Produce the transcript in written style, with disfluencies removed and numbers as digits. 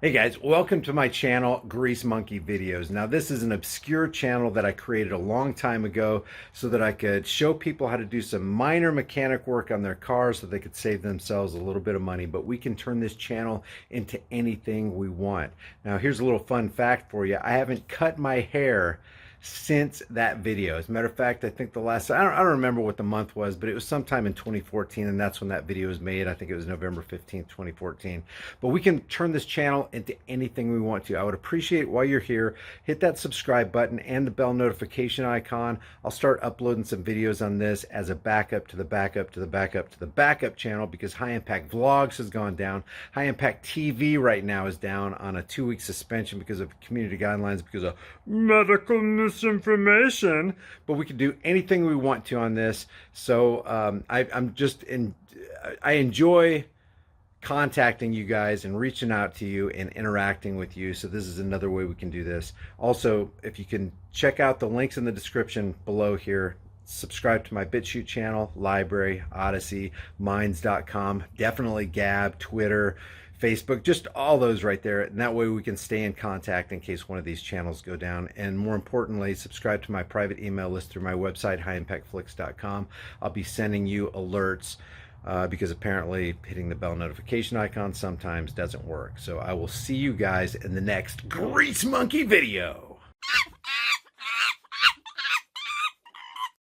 Hey guys, welcome to my channel, Grease Monkey Videos. Now this is an obscure channel that I created a long time ago so that I could show people how to do some minor mechanic work on their cars so they could save themselves a little bit of money, but we can turn this channel into anything we want. Now here's a little fun fact for you. I haven't cut my hair since that video. As a matter of fact, I think the last, I don't remember what the month was, but it was sometime in 2014, and that's when that video was made. I think it was November 15th, 2014. But we can turn this channel into anything we want to. I would appreciate while you're here, hit that subscribe button and the bell notification icon. I'll start uploading some videos on this as a backup to the backup to the backup to the backup channel, because High Impact Vlogs has gone down. High Impact TV right now is down on a 2-week suspension because of community guidelines, because of medical misinformation. But we can do anything we want to on this. So I enjoy contacting you guys and reaching out to you and interacting with you. So this is another way we can do this. Also, if you can check out the links in the description below here, subscribe to my BitChute channel, library, Odyssey, minds.com, definitely Gab, Twitter, Facebook, just all those right there. And that way we can stay in contact in case one of these channels go down. And more importantly, subscribe to my private email list through my website, highimpactflix.com. I'll be sending you alerts because apparently hitting the bell notification icon sometimes doesn't work. So I will see you guys in the next Grease Monkey video.